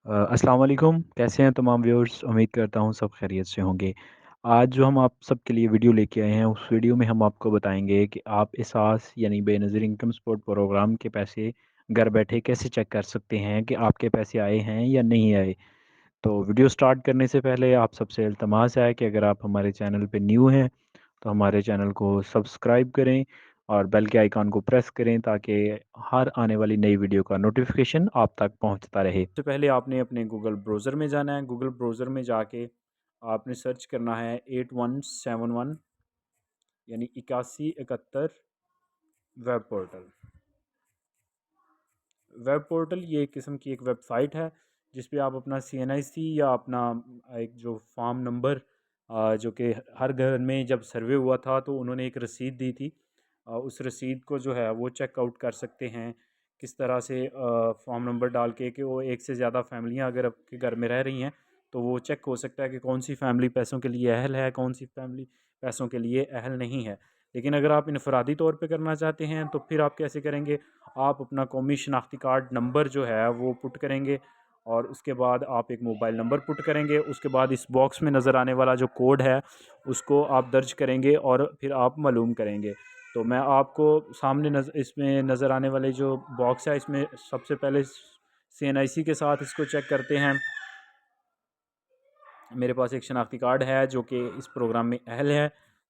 अस्सलाम वालेकुम, कैसे हैं तमाम व्यूअर्स। उम्मीद करता हूँ सब खैरियत से होंगे। आज जो हम आप सबके लिए वीडियो लेके आए हैं, उस वीडियो में हम आपको बताएंगे कि आप एहसास यानी बेनज़ीर इनकम सपोर्ट प्रोग्राम के पैसे घर बैठे कैसे चेक कर सकते हैं कि आपके पैसे आए हैं या नहीं आए। तो वीडियो स्टार्ट करने से पहले आप सबसे इल्तमास है कि अगर आप हमारे चैनल पे न्यू हैं तो हमारे चैनल को सब्सक्राइब करें और बेल के आइकॉन को प्रेस करें ताकि हर आने वाली नई वीडियो का नोटिफिकेशन आप तक पहुंचता रहे। सबसे पहले आपने अपने गूगल ब्राउज़र में जाना है। गूगल ब्राउज़र में जाके आपने सर्च करना है 8171 यानी 8171 वेब पोर्टल। वेब पोर्टल ये एक किस्म की एक वेबसाइट है जिस पे आप अपना CNIC या अपना एक जो फॉर्म नंबर जो कि हर घर में जब सर्वे हुआ था तो उन्होंने एक रसीद दी थी। उस रसीद को जो है वो चेकआउट कर सकते हैं किस तरह से फॉर्म नंबर डाल के कि वो एक से ज़्यादा फैमिलियाँ अगर आपके घर में रह रही हैं तो वो चेक हो सकता है कि कौन सी फैमिली पैसों के लिए अहल है, कौन सी फैमिली पैसों के लिए अहल नहीं है। लेकिन अगर आप इनफरादी तौर पे करना चाहते हैं तो फिर आप कैसे करेंगे। आप अपना कौमी शनाख्ती कार्ड नंबर जो है वो पुट करेंगे और उसके बाद आप एक मोबाइल नंबर पुट करेंगे। उसके बाद इस बॉक्स में नज़र आने वाला जो कोड है उसको आप दर्ज करेंगे और फिर आप मालूम करेंगे। तो मैं आपको सामने इसमें नज़र आने वाले जो बॉक्स है इसमें सबसे पहले CNIC के साथ इसको चेक करते हैं। मेरे पास एक शनाख्ती कार्ड है जो कि इस प्रोग्राम में अहल है,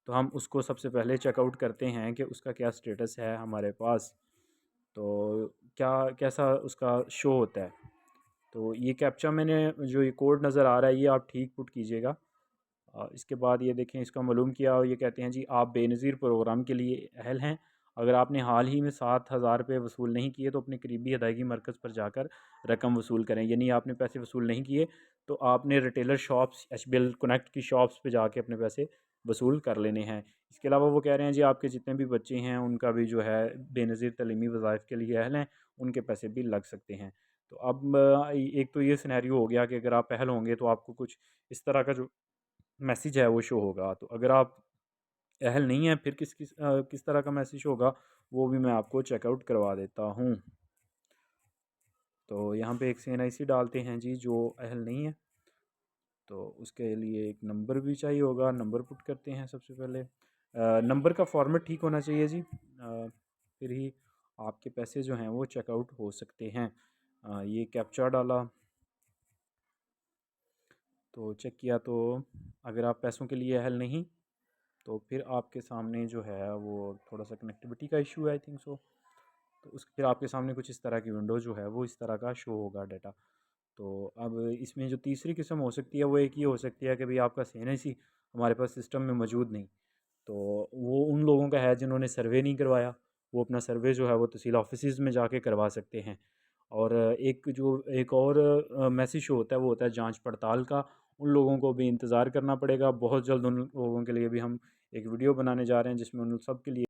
तो हम उसको सबसे पहले चेकआउट करते हैं कि उसका क्या स्टेटस है हमारे पास। तो क्या कैसा उसका शो होता है। तो ये कैप्चा मैंने जो ये कोड नज़र आ रहा है ये आप ठीक पुट कीजिएगा। इसके बाद ये देखें इसका मालूम किया और ये कहते हैं जी आप बेनज़ीर प्रोग्राम के लिए अहल हैं। अगर आपने हाल ही में 7,000 रुपये वसूल नहीं किए तो अपने करीबी अदायगी मरकज़ पर जाकर रकम वसूल करें। यानी आपने पैसे वसूल नहीं किए तो आपने रिटेलर शॉप्स HBL कनेक्ट की शॉप्स पे जाके अपने पैसे वसूल कर लेने हैं। इसके अलावा वो कह रहे हैं जी आपके जितने भी बच्चे हैं उनका भी जो है बेनज़ीर तलीमी वज़ाइफ के लिए अहल हैं, उनके पैसे भी लग सकते हैं। तो अब एक तो ये सिनेरियो हो गया कि अगर आप अहल होंगे तो आपको कुछ इस तरह का जो मैसेज है वो शो होगा। तो अगर आप अहल नहीं हैं फिर किस तरह का मैसेज होगा वो भी मैं आपको चेकआउट करवा देता हूँ। तो यहाँ पे एक CNIC डालते हैं जी जो अहल नहीं है, तो उसके लिए एक नंबर भी चाहिए होगा। नंबर पुट करते हैं सबसे पहले। नंबर का फॉर्मेट ठीक होना चाहिए जी, फिर ही आपके पैसे जो हैं वो चेकआउट हो सकते हैं। ये कैप्चा डाला तो चेक किया तो अगर आप पैसों के लिए अहल नहीं तो फिर आपके सामने जो है वो थोड़ा सा कनेक्टिविटी का इशू है आई थिंक सो। तो उस फिर आपके सामने कुछ इस तरह की विंडो जो है वो इस तरह का शो होगा डाटा। तो अब इसमें जो तीसरी किस्म हो सकती है वो एक ये हो सकती है कि भाई आपका CNIC हमारे पास सिस्टम में मौजूद नहीं। तो वो उन लोगों का है जिन्होंने सर्वे नहीं करवाया, वो अपना सर्वे जो है वो तहसील ऑफिस में जाके करवा सकते हैं। और एक और मैसेज शो होता है वो होता है जांच पड़ताल का। उन लोगों को भी इंतज़ार करना पड़ेगा। बहुत जल्द उन लोगों के लिए भी हम एक वीडियो बनाने जा रहे हैं जिसमें उन सब के लिए